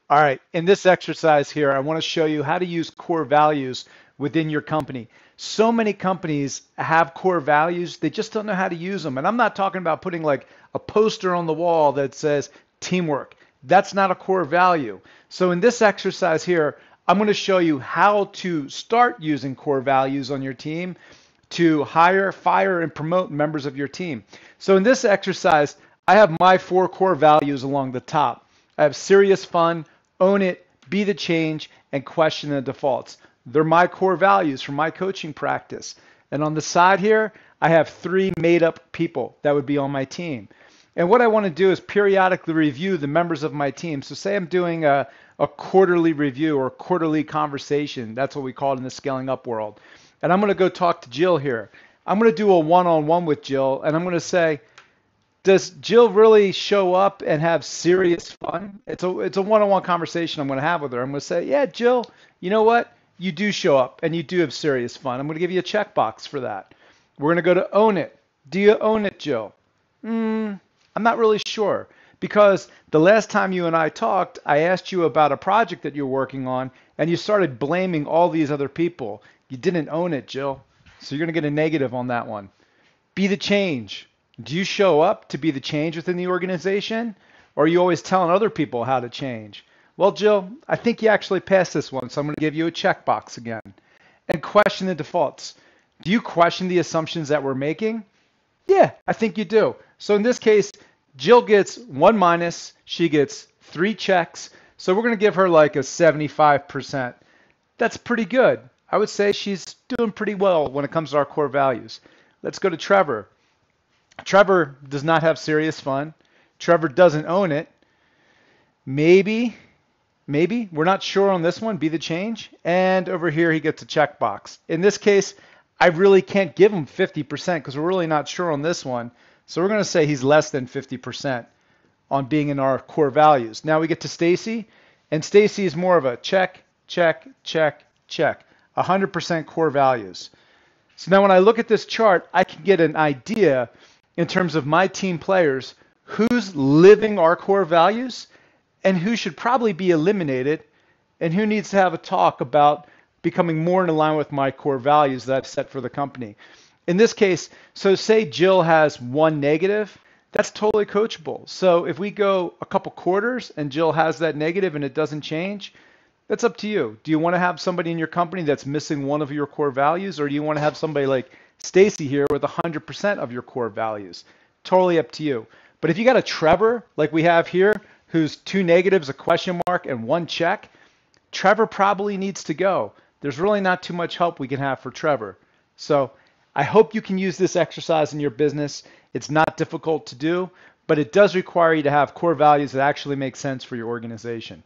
All right, in this exercise here, I want to show you how to use core values within your company. So many companies have core values, they just don't know how to use them. And I'm not talking about putting like a poster on the wall that says teamwork. That's not a core value. So in this exercise here, I'm going to show you how to start using core values on your team to hire, fire, and promote members of your team. So in this exercise, I have my 4 core values along the top. I have serious fun, own it, be the change, and question the defaults. They're my core values from my coaching practice. And on the side here, I have 3 made up people that would be on my team. And what I want to do is periodically review the members of my team. So say I'm doing a quarterly review or quarterly conversation. That's what we call it in the scaling up world. And I'm going to go talk to Jill here. I'm going to do a one-on-one with Jill, and I'm going to say, does Jill really show up and have serious fun? It's a one-on-one conversation I'm going to have with her. I'm going to say, yeah, Jill, you know what? You do show up and you do have serious fun. I'm going to give you a checkbox for that. We're going to go to own it. Do you own it, Jill? I'm not really sure because the last time you and I talked, I asked you about a project that you're working on and you started blaming all these other people. You didn't own it, Jill. So you're going to get a negative on that one. Be the change. Do you show up to be the change within the organization? Or are you always telling other people how to change? Well, Jill, I think you actually passed this one, so I'm going to give you a checkbox again. And question the defaults. Do you question the assumptions that we're making? Yeah, I think you do. So in this case, Jill gets 1 minus, she gets 3 checks. So we're going to give her like a 75%. That's pretty good. I would say she's doing pretty well when it comes to our core values. Let's go to Trevor. Trevor does not have serious fun. Trevor doesn't own it. Maybe, we're not sure on this one, be the change. And over here, he gets a checkbox. In this case, I really can't give him 50% because we're really not sure on this one. So we're going to say he's less than 50% on being in our core values. Now we get to Stacy, and Stacy is more of a check, check, check, check. 100% core values. So now when I look at this chart, I can get an idea in terms of my team players, who's living our core values and who should probably be eliminated and who needs to have a talk about becoming more in line with my core values that I've set for the company. In this case, so say Jill has 1 negative, that's totally coachable. So if we go a couple quarters and Jill has that negative and it doesn't change, that's up to you. Do you want to have somebody in your company that's missing one of your core values, or do you want to have somebody like Stacy here with 100% of your core values? Totally up to you. But if you got a Trevor like we have here, who's 2 negatives, a question mark, and 1 check, Trevor probably needs to go. There's really not too much help we can have for Trevor. So I hope you can use this exercise in your business. It's not difficult to do, but it does require you to have core values that actually make sense for your organization.